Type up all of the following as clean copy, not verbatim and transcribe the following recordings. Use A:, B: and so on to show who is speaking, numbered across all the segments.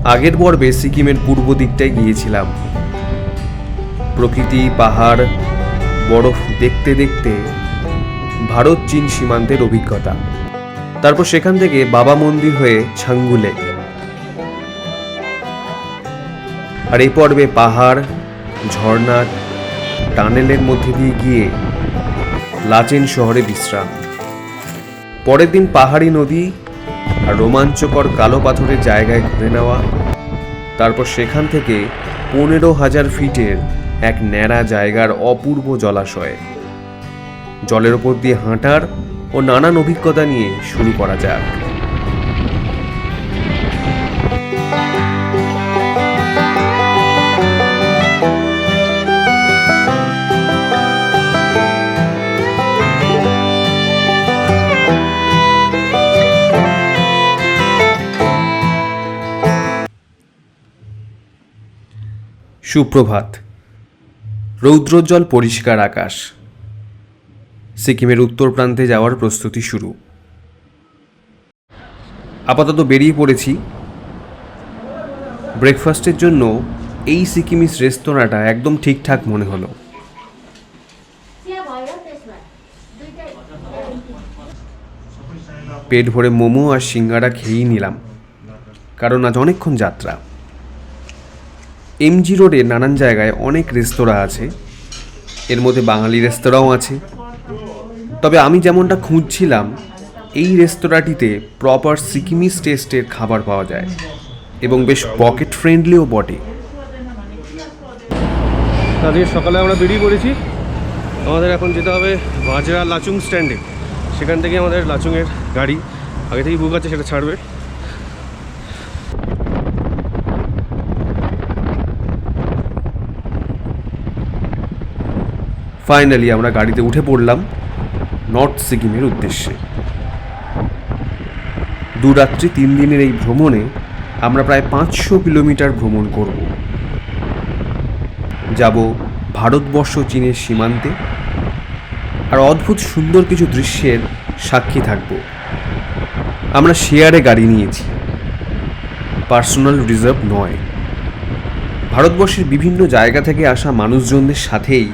A: আগের পর্বে সিকিমের পূর্ব দিকটায় গিয়েছিলাম। প্রকৃতি, পাহাড়, বরফ দেখতে দেখতে ভারত চীন সীমান্তের অভিজ্ঞতা। তারপর সেখান থেকে বাবা মন্দির হয়ে ছাঙ্গু লেক। আর এই পর্বে পাহাড়, ঝর্ণা, টানেলের মধ্যে দিয়ে গিয়ে লাচেন শহরে বিশ্রাম। পরের দিন পাহাড়ি নদী আর রোমাঞ্চকর কালো পাথরের জায়গায় ঘুরে নেওয়া। তারপর সেখান থেকে 15,000 ফিটের এক ন্যাড়া জায়গার অপূর্ব জলাশয়ে জলের ওপর দিয়ে হাঁটার ও নানান অভিজ্ঞতা নিয়ে শুরু করা যাক। সুপ্রভাত। রৌদ্রোজ্জ্বল পরিষ্কার আকাশ। সিকিমের উত্তর প্রান্তে যাওয়ার প্রস্তুতি শুরু। আপাতত বেরিয়ে পড়েছি। ব্রেকফাস্টের জন্য এই সিকিমিস রেস্তোরাঁটা একদম ঠিকঠাক মনে হলো। পেট ভরে মোমো আর সিঙ্গারা খেয়েই নিলাম, কারণ আজ অনেকক্ষণ যাত্রা। এমজি রোডে নানান জায়গায় অনেক রেস্তোরাঁ আছে, এর মধ্যে বাঙালি রেস্তোরাঁও আছে। তবে আমি যেমনটা খুঁজছিলাম, এই রেস্তোরাঁটিতে প্রপার সিকিমিস টেস্টের খাবার পাওয়া যায় এবং বেশ পকেট ফ্রেন্ডলিও বটে। আজকে সকালে আমরা বেরিয়ে পড়েছি। আমাদের এখন যেতে হবে বাজরা লাচুং স্ট্যান্ডে। সেখান থেকে আমাদের লাচুংয়ের গাড়ি আগে থেকেই বুক আছে, সেটা ছাড়বে। ফাইনালি আমরা গাড়িতে উঠে পড়লাম নর্থ সিকিমের উদ্দেশ্যে। 2 রাত্রি 3 দিনের এই ভ্রমণে আমরা প্রায় 500 কিলোমিটার ভ্রমণ করব। যাব ভারতবর্ষ চীনের সীমান্তে, আর অদ্ভুত সুন্দর কিছু দৃশ্যের সাক্ষী থাকব। আমরা শেয়ারে গাড়ি নিয়েছি, পার্সোনাল রিজার্ভ নয়। ভারতবর্ষের বিভিন্ন জায়গা থেকে আসা মানুষজনদের সাথেই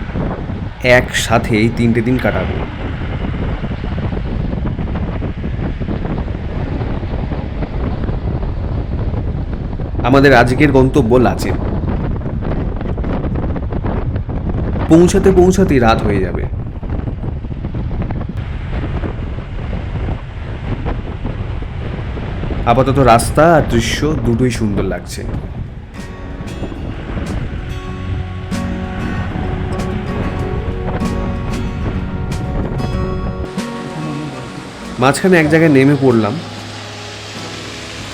A: একসাথে এই 3টে দিন কাটাবো। আমাদের আজকের গন্তব্য লাচেন। পৌঁছাতে পৌঁছাতেই রাত হয়ে যাবে। আপাতত রাস্তা আর দৃশ্য দুটোই সুন্দর লাগছে। মাঝখানে এক জায়গায় নেমে পড়লাম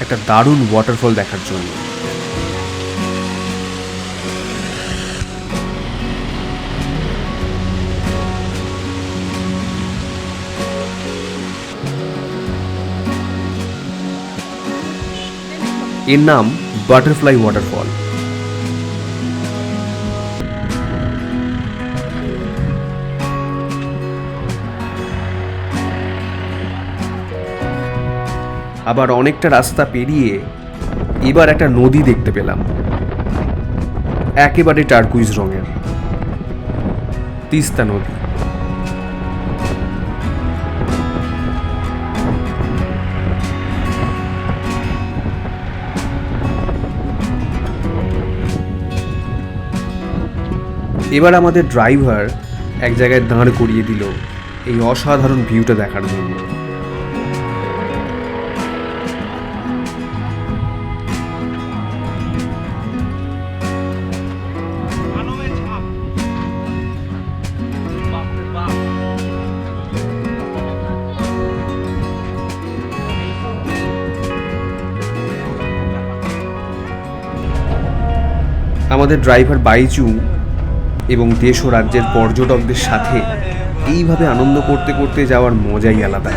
A: একটা দারুণ ওয়াটারফল দেখার জন্য। এর নাম বাটারফ্লাই ওয়াটারফল। আবার অনেকটা রাস্তা পেরিয়ে এবার একটা নদী দেখতে পেলাম, একেবারে টারকুইজ রঙের, তিস্তা নদী। এবার আমাদের ড্রাইভার এক জায়গায় দাঁড় করিয়ে দিল এই অসাধারণ ভিউটা দেখার জন্য। আমাদের ড্রাইভার বাইচু এবং দেশ ও রাজ্যের পর্যটকদের সাথে এইভাবে আনন্দ করতে করতে যাওয়ার মজাই আলাদা।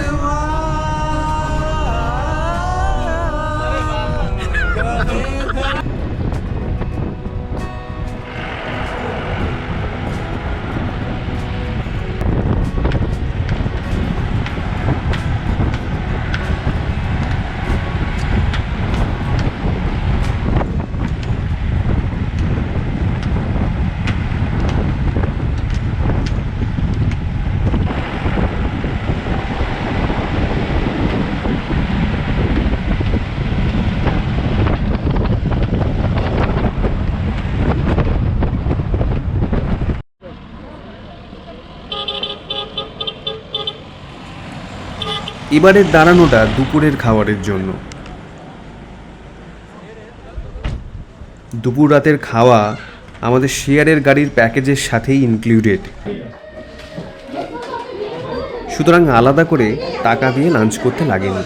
A: এবারের দাঁড়ানোটা দুপুরের খাবারের জন্য। দুপুর রাতের খাওয়া আমাদের শেয়ারের গাড়ির প্যাকেজের সাথেই ইনক্লুডেড, সুতরাং আলাদা করে টাকা দিয়ে লাঞ্চ করতে লাগেনি।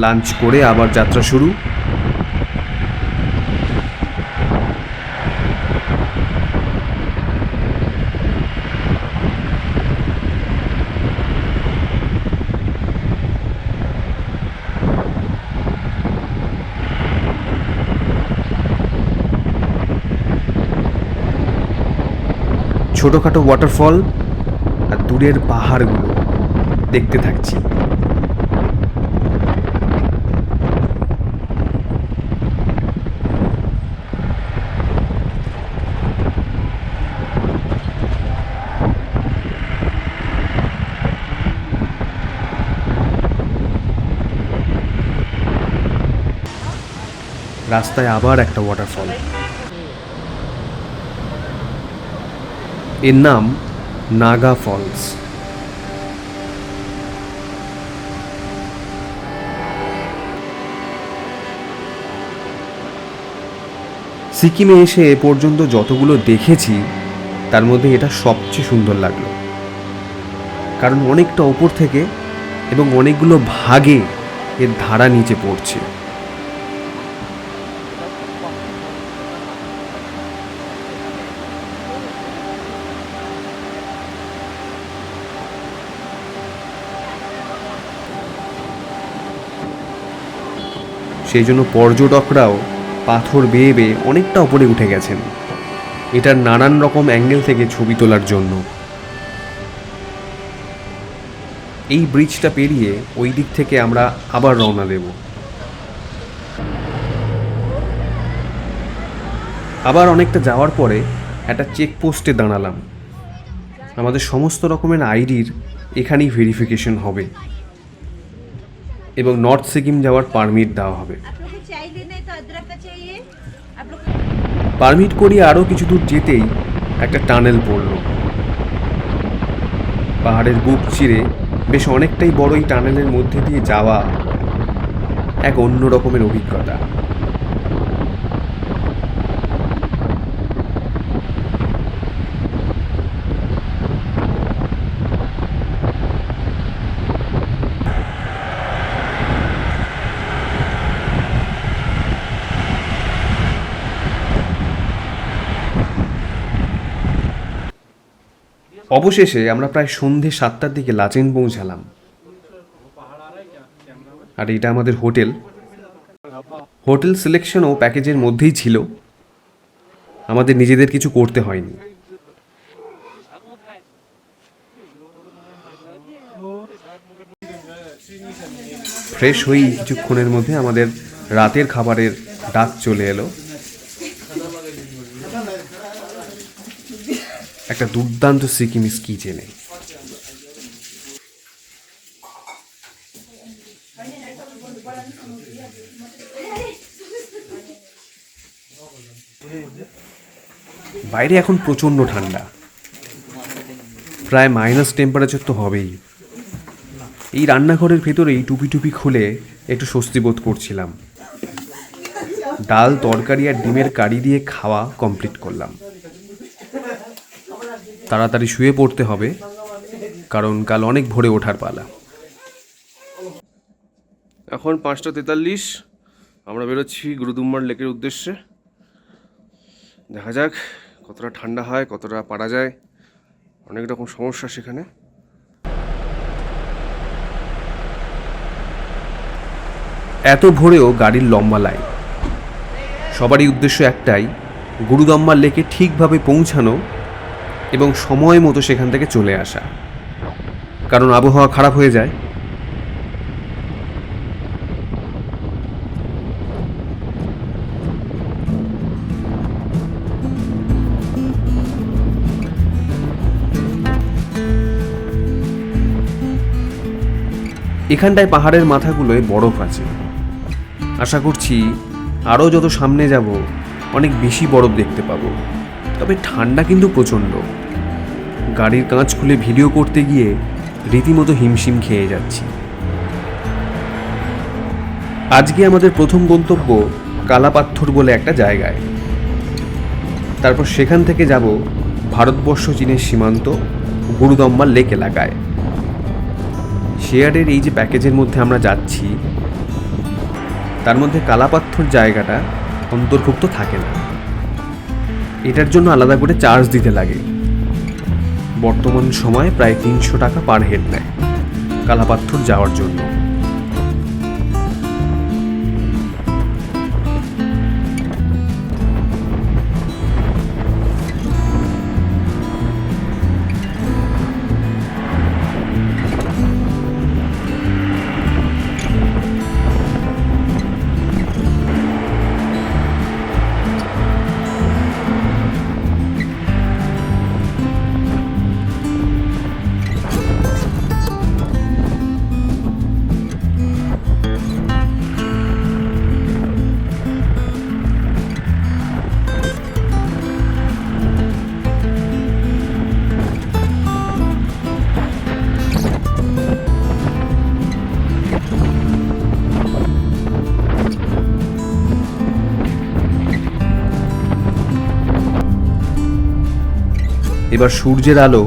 A: লাঞ্চ করে আবার যাত্রা শুরু। ছোটোখাটো ওয়াটারফল আর দূরের পাহাড়গুলো দেখতে থাকছি। রাস্তায় আবার একটা ওয়াটারফল, এর নাম নাগা ফলস। সিকিমে এসে এ পর্যন্ত যতগুলো দেখেছি তার মধ্যে এটা সবচেয়ে সুন্দর লাগলো, কারণ অনেকটা ওপর থেকে এবং অনেকগুলো ভাগে এর ধারা নিচে পড়ছে। সেই জন্য পর্যটকরাও পাথর বেয়ে বেয়ে অনেকটা উপরে উঠে গেছেন এটার নানান রকম অ্যাঙ্গেল থেকে ছবি তোলার জন্য। এই ব্রিজটা পেরিয়ে ওই দিক থেকে আমরা আবার রওনা দেব। আবার অনেকটা যাওয়ার পরে একটা চেকপোস্টে দাঁড়ালাম। আমাদের সমস্ত রকমের আইডির এখানেই ভেরিফিকেশন হবে এবং নর্থ সিকিম যাওয়ার পারমিট দেওয়া হবে। পারমিট করিয়ে আরও কিছু দূর যেতেই একটা টানেল পড়ল। পাহাড়ের বুক চিরে বেশ অনেকটাই বড় এই টানেলের মধ্যে দিয়ে যাওয়া এক অন্য রকমের অভিজ্ঞতা। অবশেষে আমরা প্রায় সন্ধে 7টার দিকে লাচেন পৌঁছালাম। আর এটা আমাদের হোটেল। হোটেল সিলেকশনও প্যাকেজের মধ্যেই ছিল, আমাদের নিজেদের কিছু করতে হয়নি। ফ্রেশ হয়েই কিছুক্ষণের মধ্যে আমাদের রাতের খাবারের ডাক চলে এলো। একটা দুর্দান্ত সিকিমিস কিচেনে। বাইরে এখন প্রচণ্ড ঠান্ডা, প্রায় মাইনাস টেম্পারেচার তো হবেই। এই রান্নাঘরের ভেতরেই টুপি টুপি খুলে একটু স্বস্তি বোধ করছিলাম। ডাল, তরকারি আর ডিমের কারি দিয়ে খাওয়া কমপ্লিট করলাম। তাড়াতাড়ি শুয়ে পড়তে হবে, কারণ কাল অনেক ভোরে ওঠার পালা। এখন 5:43, আমরা বেরোচ্ছি গুরুদুম্বার লেকের উদ্দেশ্যে। দেখা যাক কতটা ঠান্ডা হয়, কতটা পারা যায়। অনেক রকম সমস্যা সেখানে। এত ভোরেও গাড়ির লম্বা লাইন। সবারই উদ্দেশ্য একটাই, গুরুদম্বার লেকে ঠিকভাবে পৌঁছানো এবং সময় মতো সেখান থেকে চলে আসা, কারণ আবহাওয়া খারাপ হয়ে যায়। এখানটায় পাহাড়ের মাথাগুলোয় বরফ আছে। আশা করছি আরও যত সামনে যাব অনেক বেশি বরফ দেখতে পাবো। তবে ঠান্ডা কিন্তু প্রচণ্ড। গাড়ির কাঁচ খুলে ভিডিও করতে গিয়ে রীতিমতো হিমশিম খেয়ে যাচ্ছি। আজকে আমাদের প্রথম গন্তব্য কালাপাথর বলে একটা জায়গায়। তারপর সেখান থেকে যাব ভারতবর্ষ চীনের সীমান্ত গুরুদম্বা লেক এলাকায়। শেয়ারের এই যে প্যাকেজের মধ্যে আমরা যাচ্ছি, তার মধ্যে কালাপাথর জায়গাটা অন্তর্ভুক্ত থাকে না। এটার জন্য আলাদা করে চার্জ দিতে লাগে। বর্তমান সময়ে প্রায় 300 টাকা পার হেড নেয় কালাপাথর যাওয়ার জন্য। এবার সূর্যের আলো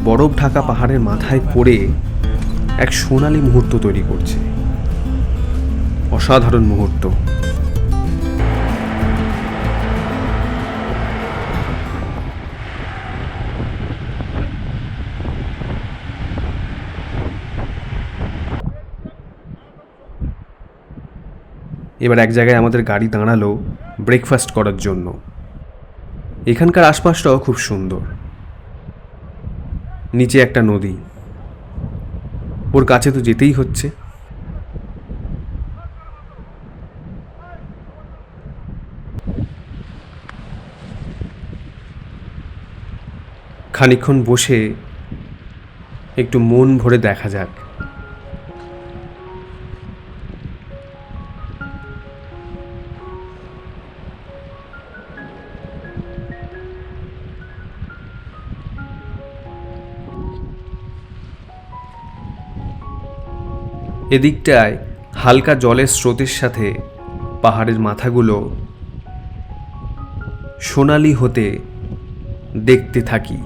A: বরফ ঢাকা পাহাড়ের মাথায় পড়ে এক সোনালী মুহূর্ত তৈরি করছে। অসাধারণ মুহূর্ত। এবার এক জায়গায় আমাদের গাড়ি দাঁড়ালো ব্রেকফাস্ট করার জন্য। এখানকার আশপাশটাও খুব সুন্দর। নিচে একটা নদী, ওর কাছে তো যেতেই হচ্ছে। খানিকক্ষণ বসে একটু মন ভরে দেখা যাক। এদিকটায় হালকা জলের স্রোতের সাথে পাহাড়ের মাথাগুলো সোনালি হতে দেখতে থাকি।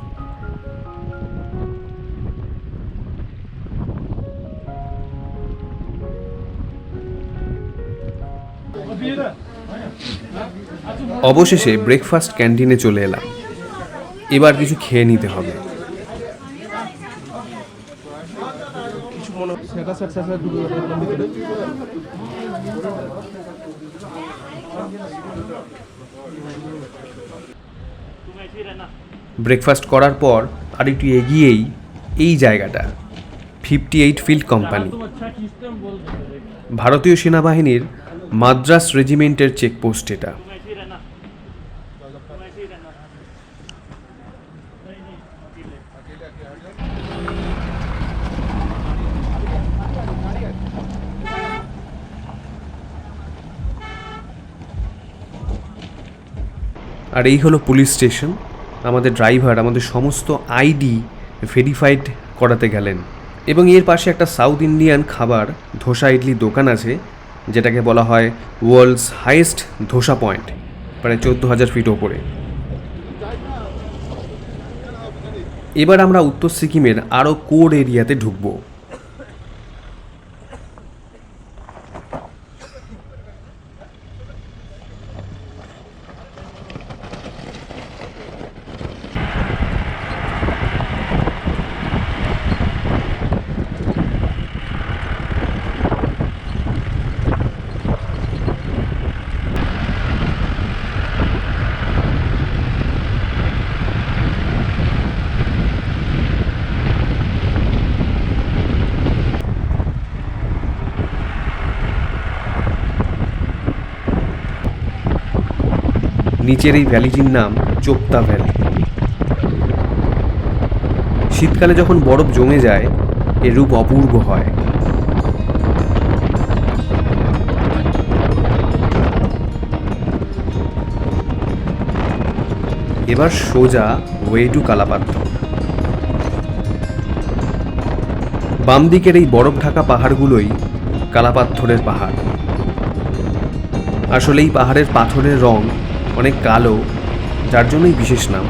A: অবশেষে ব্রেকফাস্ট ক্যান্টিনে চলে এলাম। এবার কিছু খেয়ে নিতে হবে। ব্রেকফাস্ট করার পর আর একটু এগিয়েই এই জায়গাটা 58 ফিল্ড কোম্পানি, ভারতীয় সেনাবাহিনীর মাদ্রাস রেজিমেন্টের চেকপোস্ট এটা। আর এই হলো পুলিশ স্টেশন। আমাদের ড্রাইভার আমাদের সমস্ত আইডি ভেরিফাইড করাতে গেলেন। এবং এর পাশে একটা সাউথ ইন্ডিয়ান খাবার ধোসা ইডলি দোকান আছে, যেটাকে বলা হয় ওয়ার্ল্ডস হাইয়েস্ট ধোসা পয়েন্ট, প্রায় 14,000 ফিট ওপরে। এবার আমরা উত্তর সিকিমের আরও কোর এরিয়াতে ঢুকবো। নিচের এই ভ্যালিটির নাম চোপতা ভ্যালি। শীতকালে যখন বরফ জমে যায় এর রূপ অপূর্ব হয়। এবার সোজা ওয়ে টু কালাপাত্থর। বাম দিকের এই বরফ ঢাকা পাহাড়গুলোই কালাপাত্থরের পাহাড়। আসলে এই পাহাড়ের পাথরের রং অনেক কালো, যার জন্যই বিশেষ নাম।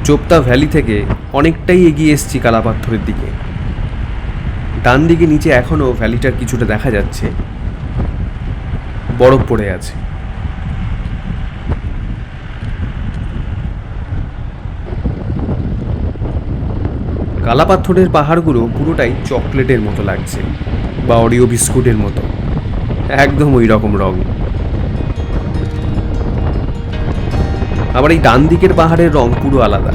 A: চোপতা ভ্যালি থেকে অনেকটাই এগিয়ে এসেছি কালাপাত্থরের দিকে। ডান দিকে নিচে এখনও ভ্যালিটার কিছুটা দেখা যাচ্ছে, বরফ পড়ে আছে। কালাপাত্থরের পাহাড়গুলো পুরোটাই চকলেটের মতো লাগছে, বা অরিও বিস্কুটের মতো, একদম ওই রকম রং। আবার এই ডান দিকের পাহাড়ের রং পুরো আলাদা।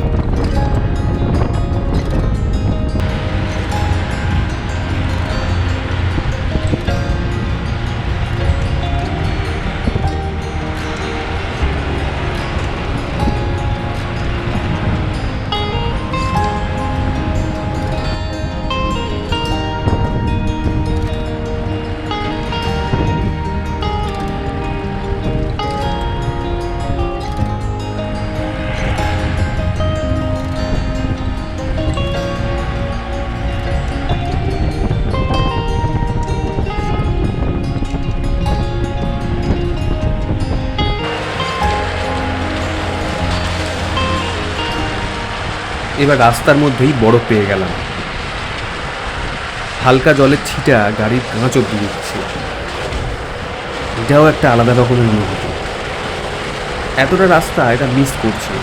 A: এবার রাস্তার মধ্যেই বরফ পেয়ে গেলাম। হালকা জলের ছিটা গাড়ির কাঁচ অব্দি দিচ্ছে। এটাও একটা আলাদা রকমের অনুভূতি। এতটা রাস্তা এটা মিস করছি।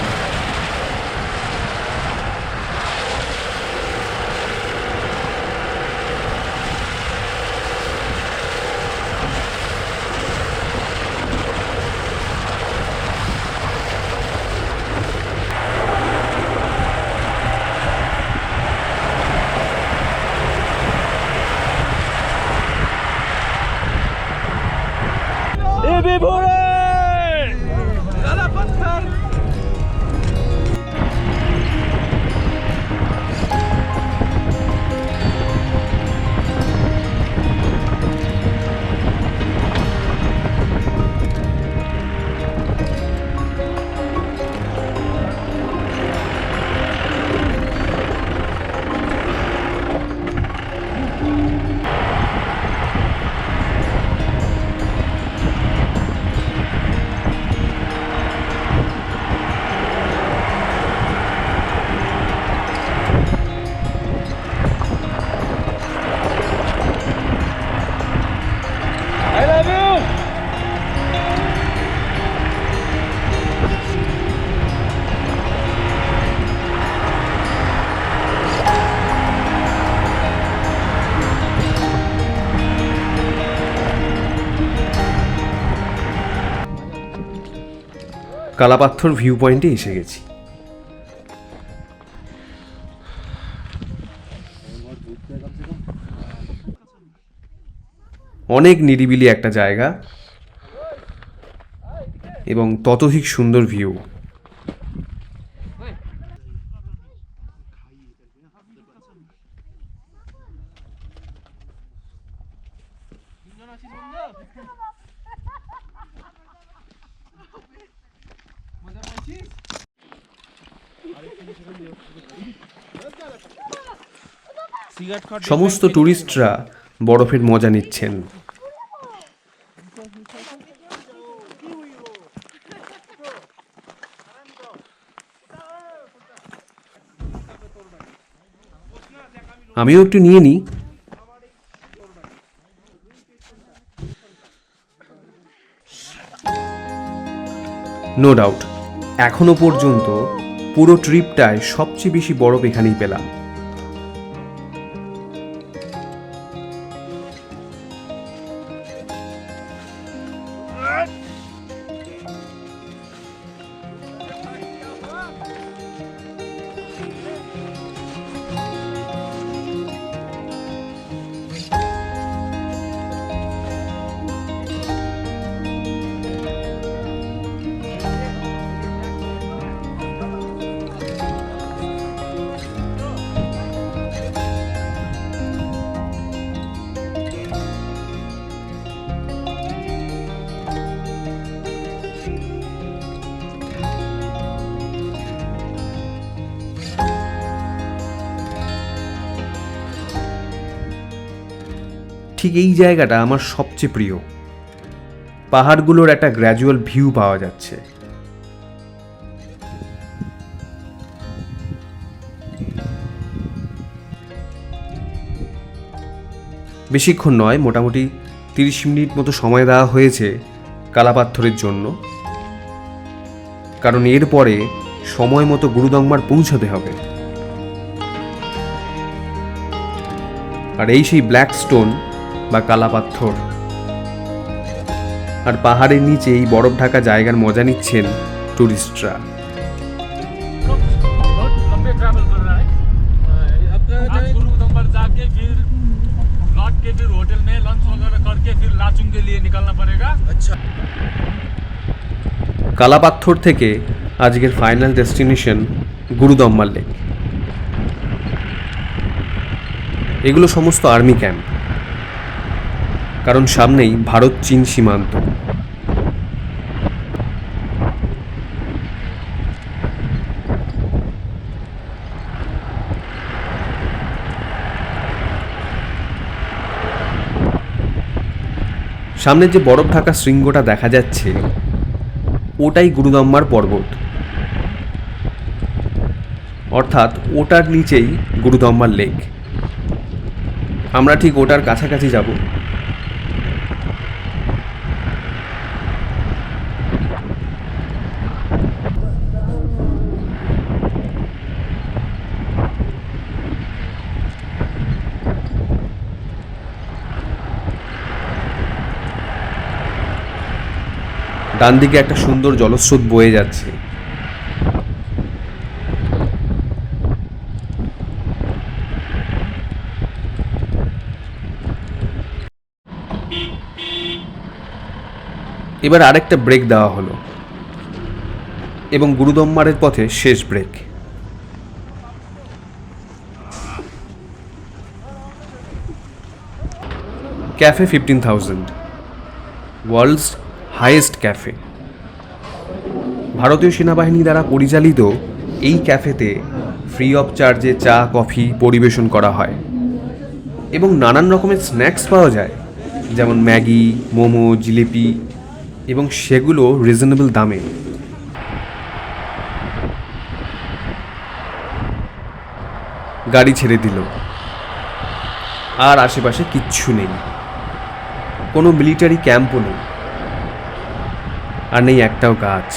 A: কালাপাত্থর ভিউ পয়েন্টে এসে গেছি। অনেক নিরিবিলি একটা জায়গা এবং ততোধিক সুন্দর ভিউ। সমস্ত টুরিস্টরা বরফের মজা নিচ্ছেন। আমিও একটু নিয়ে নিই। নো ডাউট এখনো পর্যন্ত পুরো ট্রিপটায় সবচেয়ে বেশি বরফ এখানেই পেলাম। ঠিক এই জায়গাটা আমার সবচেয়ে প্রিয়। পাহাড়গুলোর একটা গ্র্যাজুয়াল ভিউ পাওয়া যাচ্ছে। বেশিক্ষণ নয়, মোটামুটি 30 মিনিট মতো সময় দেওয়া হয়েছে কালাপাথরের জন্য, কারণ এরপরে সময় মতো গুরুদংমার পৌঁছাতে হবে। আর এই সেই ব্ল্যাক স্টোন বা কালাপাথর। আর পাহাড়ের নিচে এই বরফ ঢাকা জায়গার মজা নিচ্ছেন টুরিস্টরা। কালাপাথর থেকে আজকের ফাইনাল ডেস্টিনেশন গুরুদম্মার লেক। এগুলো সমস্ত আর্মি ক্যাম্প, কারণ সামনেই ভারত চীন সীমান্ত। সামনে যে বরফ ঢাকা শৃঙ্গটা দেখা যাচ্ছে ওটাই গুরুদম্মার পর্বত, অর্থাৎ ওটার নিচেই গুরুদম্মার লেক। আমরা ঠিক ওটার কাছাকাছি যাব। ডান দিকে একটা সুন্দর জলস্রোত বয়ে যাচ্ছে। এবার আরেকটা ব্রেক দেওয়া হলো এবং গুরুদম্মারের পথে শেষ break. Café 15,000, world's highest café. ভারতীয় সেনাবাহিনী দ্বারা পরিচালিত এই ক্যাফেতে ফ্রি অফ চার্জে চা কফি পরিবেশন করা হয় এবং নানান রকমের স্ন্যাক্স পাওয়া যায়, যেমন ম্যাগি, মোমো, জিলিপি, এবং সেগুলো রিজনেবল দামে। গাড়ি ছেড়ে দিল, আর আশেপাশে কিচ্ছু নেই, কোনো মিলিটারি ক্যাম্পও নেই, আর নেই একটাও গাছ।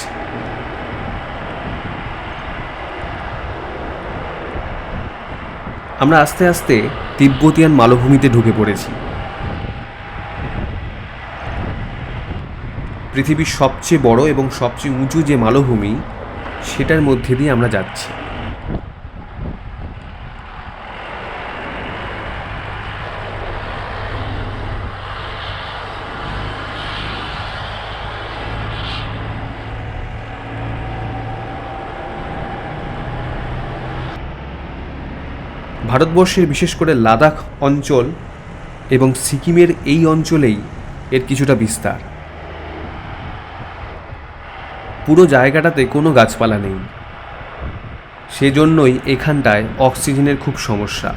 A: আমরা আস্তে আস্তে তিব্বতিয়ান মালভূমিতে ঢুকে পড়েছি। পৃথিবীর সবচেয়ে বড় এবং সবচেয়ে উঁচু যে মালভূমি, সেটার মধ্যে দিয়ে আমরা যাচ্ছি। ভারতবর্ষের বিশেষ করে লাদাখ অঞ্চল এবং সিকিমের এই অঞ্চলেই এর কিছুটা বিস্তার। পুরো জায়গাটাতে কোনো গাছপালা নেই, সেজন্যই এখানটায় অক্সিজেনের খুব সমস্যা।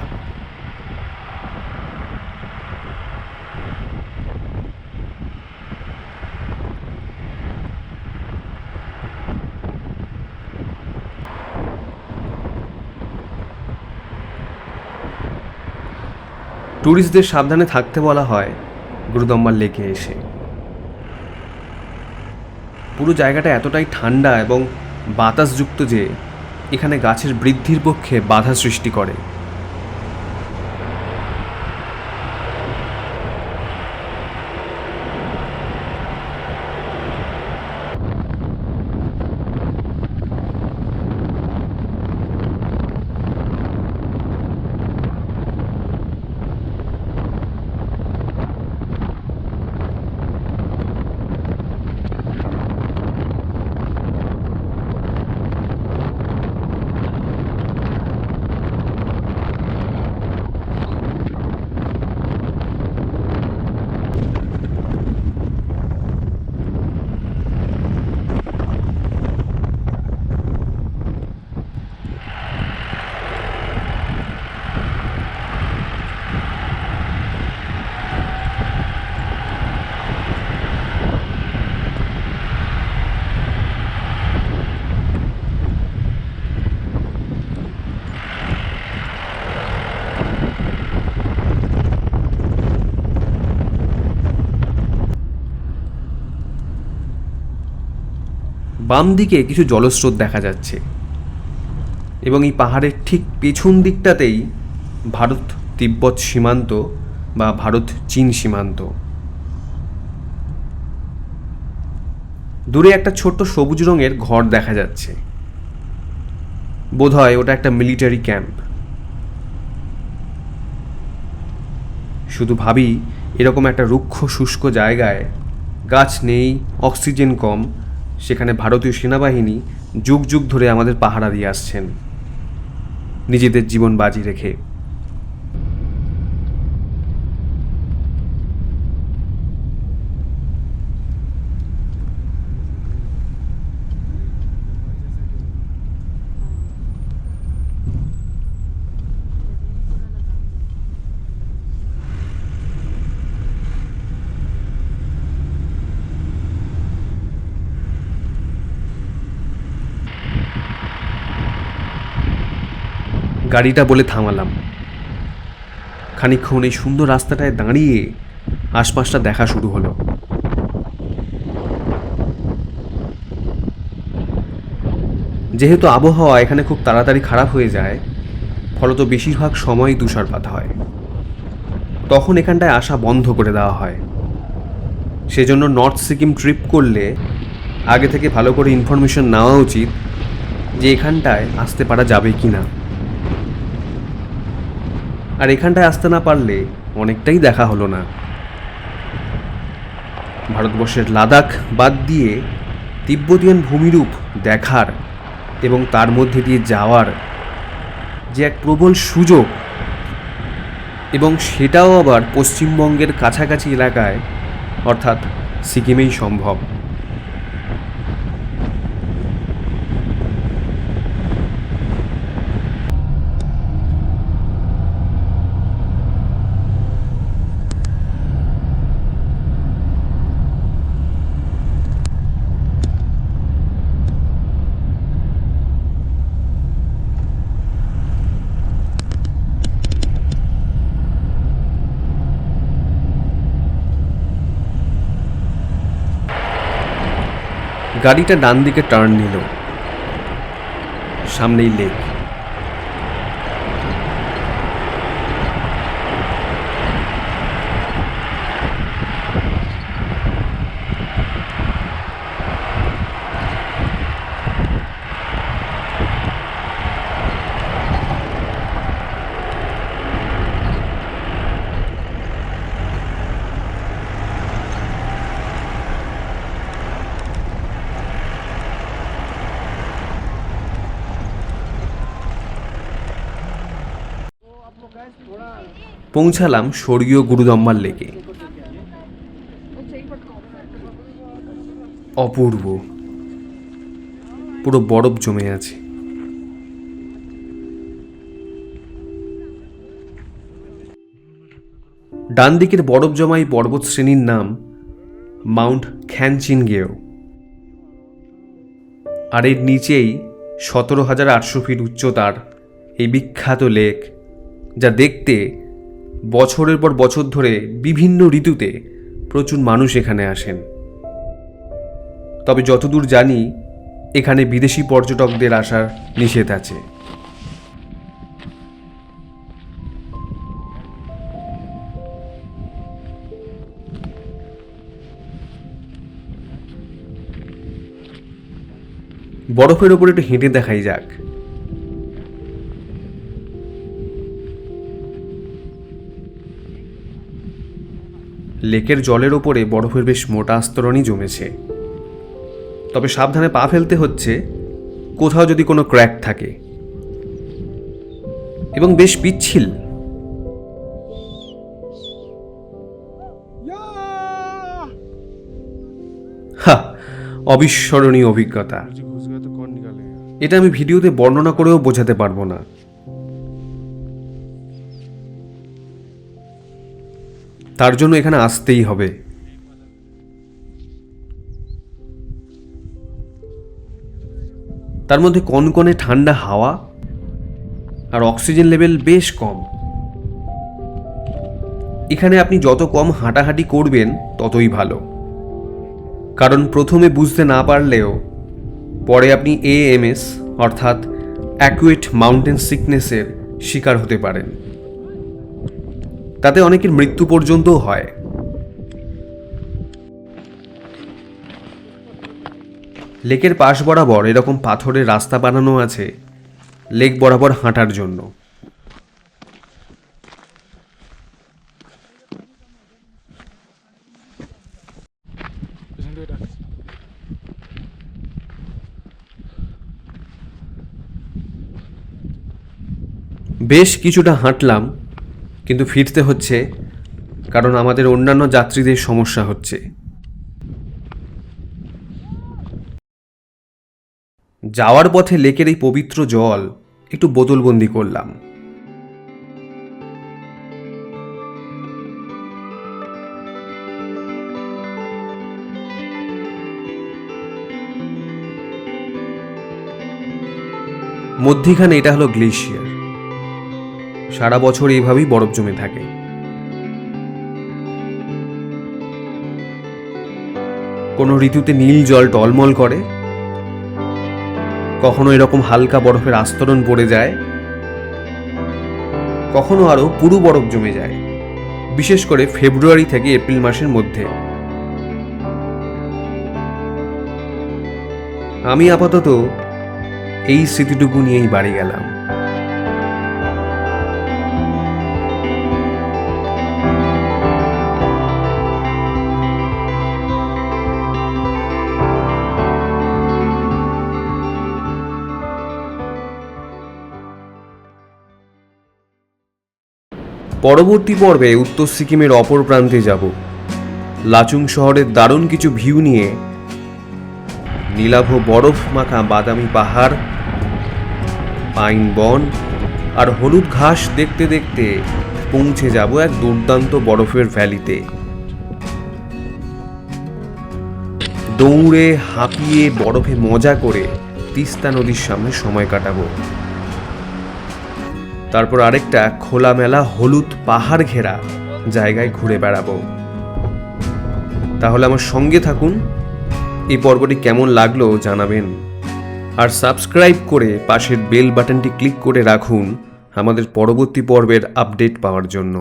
A: ট্যুরিস্টদের সাবধানে থাকতে বলা হয় গুরুদম্মার লেকে এসে। পুরো জায়গাটা এতটাই ঠান্ডা এবং বাতাসযুক্ত যে এখানে গাছের বৃদ্ধির পক্ষে বাধা সৃষ্টি করে। বাম দিকে কিছু জলস্রোত দেখা যাচ্ছে এবং এই পাহাড়ের ঠিক পেছন দিকটাতেই ভারত তিব্বত সীমান্ত বা ভারত চীন সীমান্ত। দূরে একটা ছোট্ট সবুজ রঙের ঘর দেখা যাচ্ছে, বোধহয় ওটা একটা মিলিটারি ক্যাম্প। শুধু ভাবি, এরকম একটা রুক্ষ শুষ্ক জায়গায় গাছ নেই, অক্সিজেন কম, সেখানে ভারতীয় সেনাবাহিনী যুগ যুগ ধরে আমাদের পাহারা দিয়ে আসছেন নিজেদের জীবন বাজি রেখে। গাড়িটা বলে থামালাম। খানিকক্ষণ এই সুন্দর রাস্তাটায় দাঁড়িয়ে আশপাশটা দেখা শুরু হলো। যেহেতু আবহাওয়া এখানে খুব তাড়াতাড়ি খারাপ হয়ে যায়, ফলত বেশিরভাগ সময়ই তুষারপাত হয়। তখন এখানটায় আসা বন্ধ করে দেওয়া হয়। সেজন্য নর্থ সিকিম ট্রিপ করলে আগে থেকে ভালো করে ইনফরমেশন নেওয়া উচিত যে এখানটায় আসতে পারা যাবে কি না। আর এখানটায় আসতে না পারলে অনেকটাই দেখা হলো না। ভারতবর্ষের লাদাখ বাদ দিয়ে তিব্বতিয়ান ভূমিরূপ দেখার এবং তার মধ্যে দিয়ে যাওয়ার যে এক প্রবল সুযোগ, এবং সেটাও আবার পশ্চিমবঙ্গের কাছাকাছি এলাকায় অর্থাৎ সিকিমেই সম্ভব। গাড়িটা ডান দিকে টার্ন নিল, সামনেই লেক। পৌঁছালাম স্বর্গীয় গুরুদম্বার লেকে। অপূর্ব, পুরো বরফ জমে আছে। ডান দিকের বরফ জমাই পর্বত শ্রেণীর নাম মাউন্ট খ্যানচিনগেও, আর এর নিচেই 17,800 ফিট উচ্চতার এই বিখ্যাত লেক, যা দেখতে বছরের পর বছর ধরে বিভিন্ন ঋতুতে প্রচুর মানুষ এখানে আসেন। তবে যতদূর জানি এখানে বিদেশি পর্যটকদের আসার নিষেধ আছে। বরফের ওপর একটু হেঁটে দেখাই যাক। লেকের জলের ওপরে বরফের বেশ মোটা আস্তরণই জমেছে, তবে সাবধানে পা ফেলতে হচ্ছে কোথাও যদি কোনো ক্র্যাক থাকে, এবং বেশ পিচ্ছিল। অবিস্মরণীয় অভিজ্ঞতা। এটা আমি ভিডিওতে বর্ণনা করেও বোঝাতে পারবো না। তার জন্য এখানে আসতেই হবে। তার মধ্যে কনকনে ঠান্ডা হাওয়া আর অক্সিজেন লেভেল বেশ কম। এখানে আপনি যত কম হাঁটাহাঁটি করবেন ততই ভালো, কারণ প্রথমে বুঝতে না পারলেও পরে আপনি AMS অর্থাৎ অ্যাকুয়েট মাউন্টেন সিকনেসের শিকার হতে পারেন। তাতে অনেকের মৃত্যু পর্যন্তও হয়। লেকের পাশ বরাবর এরকম পাথরের রাস্তা বানানো আছে লেক বরাবর হাঁটার জন্য। বেশ কিছুটা হাঁটলাম, কিন্তু ফিরতে হচ্ছে, কারণ আমাদের অন্যান্য যাত্রীদের সমস্যা হচ্ছে। যাওয়ার পথে লেকের এই পবিত্র জল একটু বোতলবন্দি করলাম। মধ্যিখানে এটা হলো গ্লেশিয়ার। সারা বছর এইভাবেই বরফ জমে থাকে। কোনো ঋতুতে নীল জল টলমল করে, কখনো এরকম হালকা বরফের আস্তরণ পড়ে যায়, কখনো আরো পুরো বরফ জমে যায়, বিশেষ করে ফেব্রুয়ারি থেকে এপ্রিল মাসের মধ্যে। আমি আপাতত এই স্মৃতিটুকু নিয়েই বাড়ি গেলাম। পরবর্তী পর্বে উত্তর সিকিমের অপর প্রান্তে যাব। লাচুং শহরের দারুণ কিছু ভিউ নিয়ে নীলাভ বরফ মাখা বাদামি পাহাড়, পাইন বন আর হলুদ ঘাস দেখতে দেখতে পৌঁছে যাব এক দুর্দান্ত বরফের ভ্যালিতে। দৌড়ে হাঁপিয়ে বরফে মজা করে তিস্তা নদীর সামনে সময় কাটাবো। তারপর আরেকটা খোলামেলা হলুদ পাহাড় ঘেরা জায়গায় ঘুরে বেড়াবো। তাহলে আমার সঙ্গে থাকুন। এই পর্বটি কেমন লাগলো জানাবেন, আর সাবস্ক্রাইব করে পাশের বেল বাটনটি ক্লিক করে রাখুন আমাদের পরবর্তী পর্বের আপডেট পাওয়ার জন্য।